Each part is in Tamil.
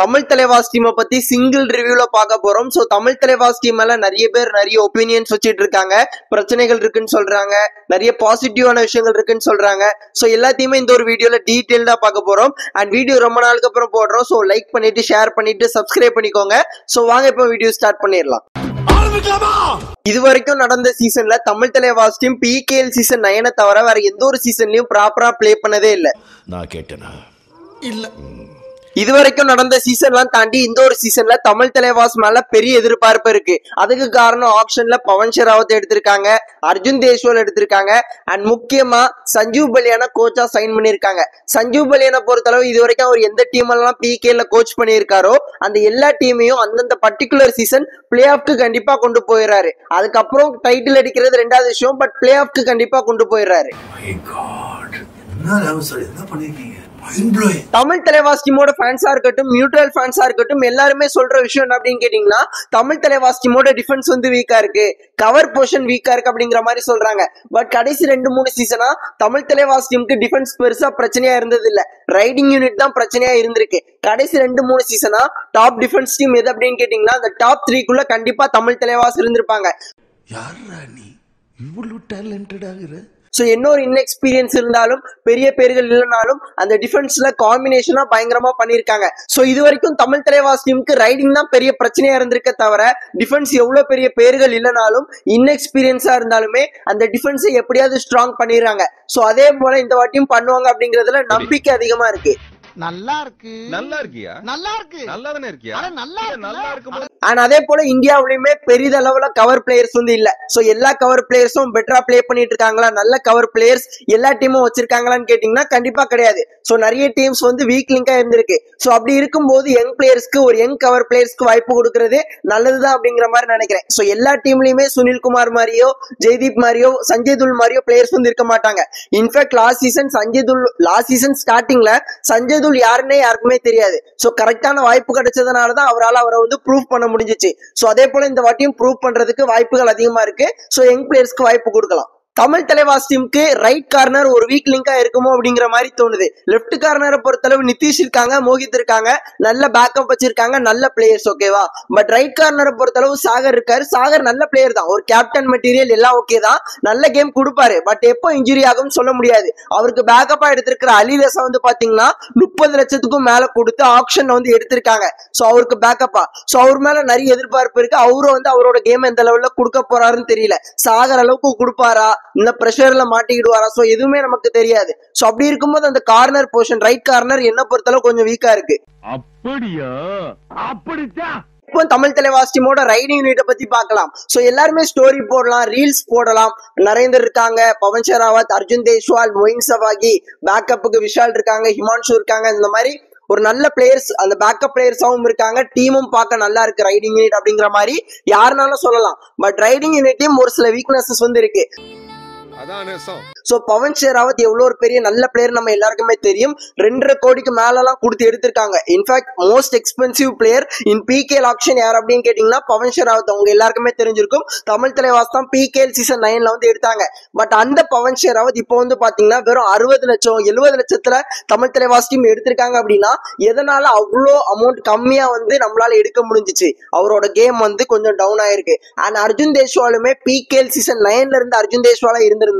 தமிழ் தலைவாஸ் டீமை பத்தி சிங்கிள் ரிவ்யூல பார்க்க போறோம். சோ தமிழ் தலைவாஸ் டீம் மேல நிறைய பேர் நிறைய ஒப்பீனியன்ஸ் வச்சிட்டு இருக்காங்க. பிரச்சனைகள் இருக்குன்னு சொல்றாங்க, நிறைய பாசிட்டிவான விஷயங்கள் இருக்குன்னு சொல்றாங்க. சோ எல்லாத்தையுமே இந்த ஒரு வீடியோல டீடைல்டா பார்க்க போறோம். அண்ட் வீடியோ ரொம்ப நாளுக்கு அப்புறம் போடுறோம். சோ லைக் பண்ணிட்டு ஷேர் பண்ணிட்டு சப்ஸ்கிரைப் பண்ணிக்கோங்க. சோ வாங்க இப்போ வீடியோ ஸ்டார்ட் பண்ணிடலாம். இது வரைக்கும் நடந்த சீசன்ல Tamil Thalaivas team PKL season 9 தவிர வேற எந்த ஒரு சீசன்லயும் ப்ராப்பரா பிளே பண்ணதே இல்ல. நான் கேட்டேனா இல்ல. இதுவரைக்கும் நடந்த சீசன்லாம் தாண்டி இந்த ஒரு சீசன்ல தமிழ் தலைவாஸ் மேல பெரிய எதிர்பார்ப்பு இருக்கு. அதுக்கு காரணம் ஆப்ஷன்ல பவன் ஷெராவத் எடுத்திருக்காங்க, அர்ஜுன் தேஸ்வால் எடுத்திருக்காங்க, அண்ட் முக்கியமா சஞ்சீவ் பலியான கோச்சா சைன் பண்ணிருக்காங்க. சஞ்சீவ் பலியான பொறுத்தளவு இது வரைக்கும் அவர் எந்த டீம் எல்லாம் PKL கோச் பண்ணியிருக்காரோ அந்த எல்லா டீமையும் அந்தந்த பர்டிகுலர் சீசன் பிளே ஆஃப்க்கு கண்டிப்பா கொண்டு போயிடுறாரு. அதுக்கப்புறம் டைட்டில் அடிக்கிறது ரெண்டாவது விஷயம், பட் பிளே ஆஃப்க்கு கண்டிப்பா கொண்டு போயிடுறாரு. தமிழ் தலைவாஸ் டீமோட ஃபேன்ஸா இருக்கட்டும், நியூட்ரல் ஃபேன்ஸா இருக்கட்டும், எல்லாருமே சொல்ற விஷயம் என்ன அப்படின்னு கேட்டீங்கன்னா, தமிழ் தலைவாஸ் டீமோட டிஃபென்ஸ் வந்து வீக்கா இருக்கு, கவர் பொசிஷன் வீக்கா இருக்கு அப்படிங்கிற மாதிரி சொல்றாங்க. பட் கடைசி 2-3 சீசனா தமிழ் தலைவாஸ் டீமுக்கு டிஃபென்ஸ் பெருசா பிரச்சனையா இருந்தது இல்ல, ரைடிங் யூனிட் தான் பிரச்சனையா இருந்திருக்கு. கடைசி 2-3 சீசனா டாப் டிஃபென்ஸ் டீம் எது அப்படின்னு கேட்டீங்கன்னா, அந்த டாப் 3க்குள்ள கண்டிப்பா தமிழ் தலைவாஸ் இருந்திருப்பாங்க. யாரா நீ இவ்வளவு டேலண்டட் ஆகுற? சோ இன்னொரு இன்எக்ஸ்பீரியன்ஸ் இருந்தாலும் பெரிய பேர்கள் இல்லைனாலும் அந்த டிஃபென்ஸ்ல காம்பினேஷனா பயங்கரமா பண்ணிருக்காங்க. சோ இது வரைக்கும் தமிழ் தலைவாஸ் டீமுக்கு ரைடிங் தான் பெரிய பிரச்சனையா இருந்திருக்க தவிர டிஃபென்ஸ் எவ்வளவு பெரிய பேர்கள் இல்லைனாலும் இன்எக்ஸ்பீரியன்ஸா இருந்தாலுமே அந்த டிஃபென்ஸை எப்படியாவது ஸ்ட்ராங் பண்ணிடுறாங்க. சோ அதே போல இந்த வாட்டியும் பண்ணுவாங்க அப்படிங்கறதுல நம்பிக்கை அதிகமா இருக்கு. நல்லா இருக்கு, நல்லா இருக்கியா? நல்லா இருக்கு, நல்லா தானே இருக்கியா? நல்லா இருக்கு. அண்ட் அதே போல இந்தியாவிலுமே பெரிதளவுல கவர் பிளேயர்ஸ் வந்து இல்ல. சோ எல்லா கவர் பிளேயர்ஸும் பெட்டரா பிளே பண்ணிட்டு இருக்காங்களா, நல்ல கவர் பிளேயர்ஸ் எல்லா டீமும் வச்சிருக்காங்களான்னு கேட்டீங்கன்னா கண்டிப்பா கிடையாது. சோ நிறைய டீம்ஸ் வந்து வீக் லிங்கா இருந்திருக்கு. சோ அப்படி இருக்கும்போது யங் பிளேயர்ஸ்க்கு, ஒரு யங் கவர் பிளேயர்ஸ்க்கு வாய்ப்பு கொடுக்கறது நல்லதுதான் அப்படிங்கிற மாதிரி நினைக்கிறேன். சோ எல்லா டீம்லயுமே சுனில் குமார் மாதிரியோ, ஜெய்தீப் மாதிரியோ, சஞ்சய் துல் மாதிரியோ பிளேயர்ஸ் வந்து இருக்க மாட்டாங்க. இன்ஃபேக்ட் லாஸ்ட் சீசன் ஸ்டார்டிங்ல சஞ்சய் துல் யாருன்னே யாருக்குமே தெரியாது. சோ கரெக்டான வாய்ப்பு கிடைச்சதுனாலதான் அவரால் அவரை வந்து ப்ரூவ் பண்ண முடிஞ்சிச்சு. சோ அதே போல இந்த வாட்டியும் ப்ரூவ் பண்றதுக்கு வாய்ப்புகள் அதிகமா இருக்கு. சோ யங் பிளேயர்ஸ்க்கு வாய்ப்பு கொடுக்கலாம். தமிழ் தலைவாஸ் டீமுக்கு ரைட் கார்னர் ஒரு வீக் லிங்கா இருக்குமோ அப்படிங்கிற மாதிரி தோணுது. லெப்ட் கார்னரை பொறுத்தளவு நிதிஷ் இருக்காங்க, மோஹித் இருக்காங்க, நல்ல பேக்கப் வச்சிருக்காங்க, நல்ல பிளேயர்ஸ், ஓகேவா. பட் ரைட் கார்னரை பொறுத்தளவு சாகர் இருக்காரு. சாகர் நல்ல பிளேயர் தான், ஒரு கேப்டன் மெட்டீரியல் எல்லாம் ஓகே தான், நல்ல கேம் கொடுப்பாரு. பட் எப்போ இன்ஜுரி ஆகும்னு சொல்ல முடியாது. அவருக்கு பேக்கப்பா எடுத்திருக்கிற அலிரசா வந்து பாத்தீங்கன்னா 30 லட்சத்துக்கும் மேல கொடுத்து ஆப்ஷன்ல வந்து எடுத்திருக்காங்க. சோ அவருக்கு பேக்கப்பா. சோ அவர் மேல நிறைய எதிர்பார்ப்பு இருக்கு. அவரும் வந்து அவரோட கேம் எந்த லெவல்ல கொடுக்க போறாருன்னு தெரியல. சாகர் அளவுக்கு கொடுப்பாரா, இந்த பிரஷர்ல மாட்டிக்கிடுவாரா, சோ எதுவுமே நமக்கு தெரியாது. சோ அப்படி இருக்கும்போது அந்த கார்னர் பொசிஷன், ரைட் கார்னர் என்ன பொறுத்தளவு கொஞ்சம் வீக்கா இருக்கு. அப்படியா? அப்படித்தான். இப்போ தமிழ் தலைவாஸ் டீமோட ரைடிங் யூனிட்டை பத்தி பார்க்கலாம். சோ எல்லாருமே ஸ்டோரி போடலாம், ரீல்ஸ் போடலாம். நரேந்தர் இருக்காங்க, பவன் ஷெராவத், அர்ஜுன் தேஸ்வால், மொயின் சவாகி, பேக்கப்புக்கு விஷால் இருக்காங்க, ஹிமான்ஷு இருக்காங்க. இந்த மாதிரி ஒரு நல்ல பிளேயர்ஸ், அந்த பேக்கப் பிளேயர்ஸாவும் இருக்காங்க. டீமும் பார்க்க நல்லா இருக்கு ரைடிங் யூனிட் அப்படிங்கிற மாதிரி யாருனாலும் சொல்லலாம். பட் ரைடிங் யூனிட்டையும் ஒரு சில வீக்னஸஸ் வந்து இருக்கு. சோ பவன் ஷெராவத் எவ்வளவு ஒரு பெரிய நல்ல பிளேயர் நம்ம எல்லாருக்குமே தெரியும். 2.5 கோடிக்கு மேல எல்லாம் கொடுத்து எடுத்திருக்காங்க. இன்ஃபேக்ட் மோஸ்ட் எக்ஸ்பென்சிவ் பிளேயர் இன் PKL ஆக்ஷன் யார் அப்படின்னு கேட்டீங்கன்னா பவன் ஷெராவத். அவங்க எல்லாருக்குமே தெரிஞ்சிருக்கும். தமிழ் தலைவாஸ் தான் PKL சீசன் 9ல வந்து எடுத்தாங்க. பட் அந்த பவன் ஷெராவத் இப்போ வந்து பாத்தீங்கன்னா வெறும் 60 லட்சம் 70 லட்சத்துல தமிழ் தலைவாஸ் டீம் எடுத்திருக்காங்க. அப்படின்னா எதனால அவ்வளோ அமௌண்ட் கம்மியா வந்து நம்மளால எடுக்க முடிஞ்சிச்சு? அவரோட கேம் வந்து கொஞ்சம் டவுன் ஆயிருக்கு. அண்ட் அர்ஜுன் தேஸ்வாலுமே PKL சீசன் 9ல இருந்து அர்ஜுன் தேஸ்வாலா இருந்திருந்தா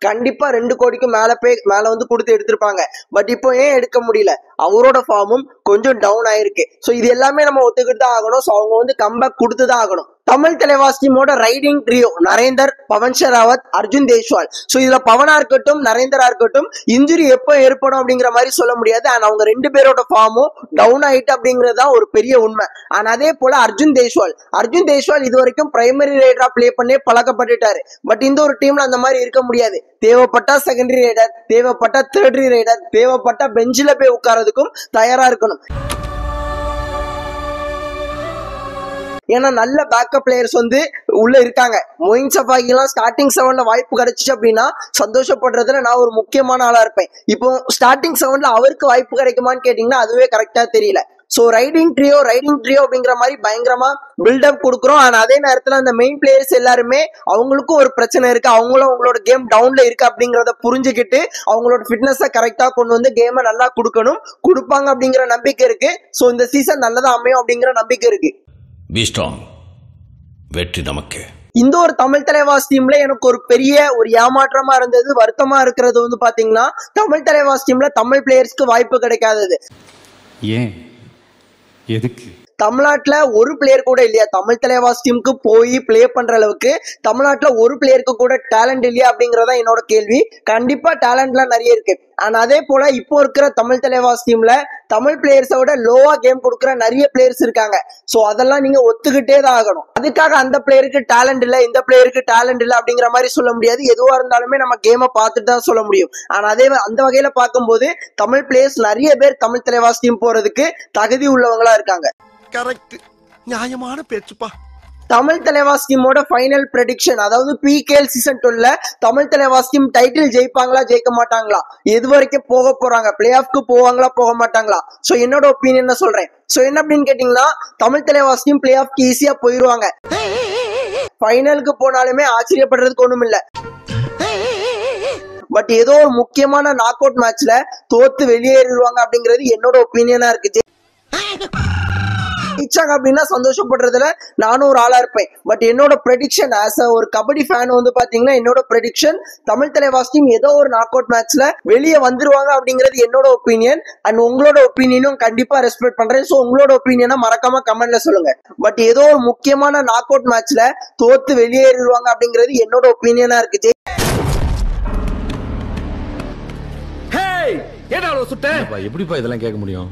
கண்டிப்பா 2 கோடிக்கு மேல வந்து கொடுத்து எடுத்திருப்பாங்க. பட் இப்போ ஏன் எடுக்க முடியல? அவரோட ஃபார்மும் கொஞ்சம் டவுன் ஆயிருக்கு. சோ இது எல்லாமே நம்ம ஒத்துக்கிட்டு தான் ஆகணும். சோ அவங்க வந்து கம்பேக் கொடுத்துதான் ஆகணும். தமிழ் தலைவாஸ் டீமோட ரைடிங் ட்ரியோ நரேந்தர், பவன் ஷெராவத், அர்ஜுன் தேஸ்வால். சோ இதுல பவனா இருக்கட்டும், நரேந்தரா இருக்கட்டும், இன்ஜுரி எப்போ ஏற்படும் அப்படிங்கிற மாதிரி சொல்ல முடியாது. அண்ட் அவங்க 2 பேரோட ஃபார்மும் டவுன் ஆயிட்டு அப்படிங்கிறது தான் ஒரு பெரிய உண்மை. அண்ட் அதே போல அர்ஜுன் தேஸ்வால் இது வரைக்கும் பிரைமரி ரைடரா பிளே பண்ணி பழக்கப்பட்டுட்டாரு. பட் இந்த ஒரு டீம்ல அந்த மாதிரி இருக்க முடியாது. தேவைப்பட்டா செகண்டரி ரைடர், தேவைப்பட்டா தேர்டரி ரைடர், தேவைப்பட்டா பெஞ்சில போய் உட்காரதுக்கும் தயாரா இருக்கணும். ஏன்னா நல்ல பேக்கப் பிளேயர்ஸ் வந்து உள்ள இருக்காங்க. மொயின் சஃபாகி எல்லாம் ஸ்டார்டிங் 7ல வாய்ப்பு கிடைச்சிச்சு அப்படின்னா சந்தோஷப்படுறதுல நான் ஒரு முக்கியமான ஆளா இருப்பேன். இப்போ ஸ்டார்டிங் 7ல அவருக்கு வாய்ப்பு கிடைக்குமான்னு கேட்டீங்கன்னா அதுவே கரெக்டா தெரியல. சோ ரைடிங் ட்ரியோ அப்படிங்கிற மாதிரி பயங்கரமா பில்டப் கொடுக்குறோம். ஆனா அதே நேரத்துல அந்த மெயின் பிளேயர்ஸ் எல்லாருமே அவங்களுக்கும் ஒரு பிரச்சனை இருக்கு, அவங்களும் அவங்களோட கேம் டவுன்ல இருக்கு அப்படிங்கறத புரிஞ்சுக்கிட்டு அவங்களோட ஃபிட்னஸை கரெக்டா கொண்டு வந்து கேமை நல்லா கொடுப்பாங்க அப்படிங்கிற நம்பிக்கை இருக்கு. சோ இந்த சீசன் நல்லதா அமையும் அப்படிங்கிற நம்பிக்கை இருக்கு. வெற்றி நமக்கு. இந்த ஒரு தமிழ் தலைவாஸ் டீம்ல எனக்கு ஒரு பெரிய ஒரு ஏமாற்றமா இருந்தது, வருத்தமா இருக்கிறது வந்து பாத்தீங்கன்னா தமிழ் தலைவாஸ் டீம்ல தமிழ் பிளேயர்ஸ்க்கு வாய்ப்பு கிடைக்காதது. ஏன், எதுக்கு? தமிழ்நாட்டுல ஒரு பிளேயர் கூட இல்லையா தமிழ் தலைவாஸ் டீமுக்கு போய் பிளே பண்ற அளவுக்கு? தமிழ்நாட்டுல ஒரு பிளேயருக்கு கூட டேலண்ட் இல்லையா அப்படிங்கறத என்னோட கேள்வி. கண்டிப்பா டேலண்ட்லாம் நிறைய இருக்கு. ஆனா அதே போல இப்போ இருக்கிற தமிழ் தலைவாஸ் டீம்ல தமிழ் பிளேயர்ஸை விட லோவா கேம் கொடுக்குற நிறைய பிளேயர்ஸ் இருக்காங்க. சோ அதெல்லாம் நீங்க ஒத்துக்கிட்டே தான் ஆகணும். அதுக்காக அந்த பிளேயருக்கு டேலண்ட் இல்ல, இந்த பிளேயருக்கு டேலண்ட் இல்ல அப்படிங்கிற மாதிரி சொல்ல முடியாது. எதுவா இருந்தாலுமே நம்ம கேமை பார்த்துட்டு தான் சொல்ல முடியும். ஆனா அதே அந்த வகையில பார்க்கும்போது தமிழ் பிளேயர்ஸ் நிறைய பேர் தமிழ் தலைவாஸ் டீம் போறதுக்கு தகுதி உள்ளவங்களா இருக்காங்க. கரெக்ட், நியாயமான பேச்சுப்பா. தமிழ் தலைவாஸ் டீமோட ஃபைனல் ப்ரெடிக்ஷன், அதாவது PKL சீசன் 12ல தமிழ் தலைவாஸ் டீம் டைட்டில் ஜெயிப்பாங்களா ஜெயிக்க மாட்டாங்களா, எது வரைக்கும் போக போறாங்க, பிளே ஆஃப்க்கு போவாங்களா போக மாட்டாங்களா? சோ என்னோட ஒப்பீனியன் சொல்றேன். சோ என்ன அப்படின்னு கேட்டீங்கன்னா தமிழ் தலைவாஸ் டீம் பிளே ஆஃப்க்கு ஈஸியா போயிருவாங்க. ஃபைனலுக்கு போனாலுமே ஆச்சரியப்படுறதுக்கு ஒண்ணும் இல்ல. பட் ஏதோ ஒரு முக்கியமான நாக் அவுட் மேட்ச்ல தோத்து வெளியேறிடுவாங்க அப்படிங்கிறது என்னோட ஒப்பீனியனா இருக்கு. அப்படின்னா சந்தோஷப்படுறதுல நானும் ஒரு ஆளா இருப்பேன். பட் என்னோட ப்ரெடிக்ஷன் ஆஸ் ஒரு கபடி ஃபேன் வந்து பாத்தீங்கன்னா என்னோட ப்ரெடிக்ஷன் தமிழ் தலைவாஸ் டீம் ஏதோ ஒரு நாக் அவுட் மேட்ச்ல வெளியே வந்துருவாங்க அப்படிங்கிறது என்னோட ஒப்பீனியன். அண்ட் உங்களோட ஒப்பீனியனும் கண்டிப்பா ரெஸ்பெக்ட் பண்றேன். சோ உங்களோட ஒப்பீனியனை மறக்காம கமெண்ட்ல சொல்லுங்க. பட் ஏதோ ஒரு முக்கியமான நாக் அவுட் மேட்ச்ல தோத்து வெளியேறிடுவாங்க அப்படிங்கிறது என்னோட ஒப்பீனியனா இருக்கு. எப்படிப்பா இதெல்லாம் கேட்க முடியும்?